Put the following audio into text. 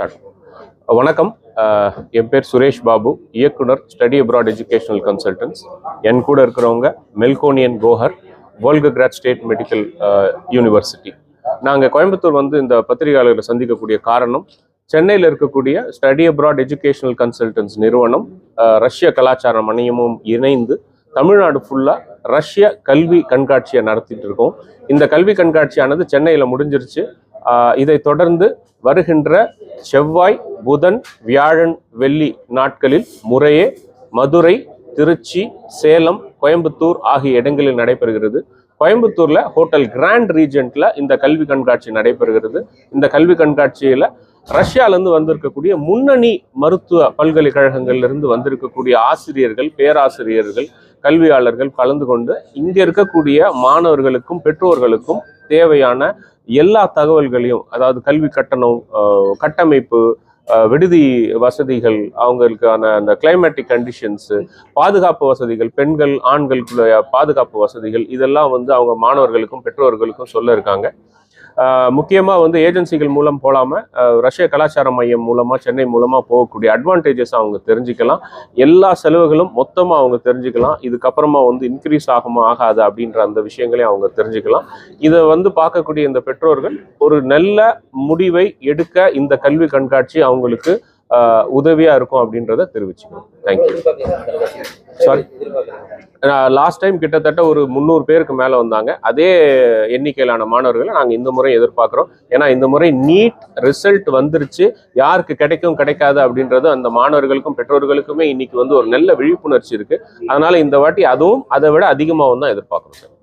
Start. வணக்கம். என் பேர் சுரேஷ் பாபு, இயக்குனர், ஸ்டடி அப்ராட் எஜுகேஷனல் கன்சல்டன்ஸ். என் கூட இருக்கிறவங்க மெல்கோனியன் கோஹர், வோல்கோகிராத் ஸ்டேட் மெடிக்கல் யூனிவர்சிட்டி. நாங்கள் கோயம்புத்தூர் வந்து இந்த பத்திரிகையாளர்களை சந்திக்கக்கூடிய காரணம், சென்னையில் இருக்கக்கூடிய ஸ்டடி அப்ராட் எஜுகேஷனல் கன்சல்டன்ஸ் நிறுவனம் ரஷ்ய கலாச்சார மையமும் இணைந்து தமிழ்நாடு ஃபுல்லாக ரஷ்ய கல்வி கண்காட்சியை நடத்திட்டு இருக்கோம். இந்த கல்வி கண்காட்சியானது சென்னையில் முடிஞ்சிருச்சு. இதை தொடர்ந்து வருகின்ற செவ்வாய், புதன், வியாழன், வெள்ளி நாட்களில் முறையே மதுரை, திருச்சி, சேலம், கோயம்புத்தூர் ஆகிய இடங்களில் நடைபெறுகிறது. கோயம்புத்தூர்ல ஹோட்டல் கிராண்ட் ரீஜென்ட்ல இந்த கல்வி கண்காட்சி நடைபெறுகிறது. இந்த கல்வி கண்காட்சியில ரஷ்யாவிலிருந்து வந்திருக்கக்கூடிய முன்னணி மருத்துவ பல்கலைக்கழகங்கள்ல வந்திருக்கக்கூடிய ஆசிரியர்கள், பேராசிரியர்கள், கல்வியாளர்கள் கலந்து கொண்டு இங்க இருக்கக்கூடிய மாணவர்களுக்கும் பெற்றோர்களுக்கும் தேவையான எல்லா தகவல்களையும், அதாவது கல்வி கட்டணம், கட்டமைப்பு, விடுதி வசதிகள், அவங்களுக்கான அந்த கிளைமேட்டிக் கண்டிஷன்ஸு, பாதுகாப்பு வசதிகள், பெண்கள் ஆண்களுக்குள்ள பாதுகாப்பு வசதிகள், இதெல்லாம் வந்து அவங்க மாணவர்களுக்கும் பெற்றோர்களுக்கும் சொல்ல இருக்காங்க. முக்கியமாக வந்து ஏஜென்சிகள் மூலம் போகாமல் ரஷ்ய கலாச்சார மையம் மூலமாக, சென்னை மூலமாக போகக்கூடிய அட்வான்டேஜஸ் அவங்க தெரிஞ்சுக்கலாம். எல்லா செலவுகளும் மொத்தமாக அவங்க தெரிஞ்சுக்கலாம். இதுக்கப்புறமா வந்து இன்க்ரீஸ் ஆகுமா ஆகாது அப்படின்ற அந்த விஷயங்களையும் அவங்க தெரிஞ்சுக்கலாம். இதை வந்து பார்க்கக்கூடிய இந்த பெற்றோர்கள் ஒரு நல்ல முடிவை எடுக்க இந்த கல்வி கண்காட்சி அவங்களுக்கு உதவியாக இருக்கும் அப்படின்றத தெரிவிச்சுக்கணும். தேங்க்யூ. சாரி, லாஸ்ட் டைம் கிட்டத்தட்ட ஒரு 300 பேருக்கு மேலே வந்தாங்க. அதே எண்ணிக்கையிலான மாணவர்களை நாங்கள் இந்த முறை எதிர்பார்க்குறோம். ஏன்னா இந்த முறை நீட் ரிசல்ட் வந்துருச்சு. யாருக்கு கிடைக்கும் கிடைக்காது அப்படின்றது அந்த மாணவர்களுக்கும் பெற்றோர்களுக்குமே இன்னைக்கு வந்து ஒரு நல்ல விழிப்புணர்ச்சி இருக்குது. அதனால இந்த வாட்டி அதுவும் அதை விட அதிகமாகவும் தான் எதிர்பார்க்குறோம் சார்.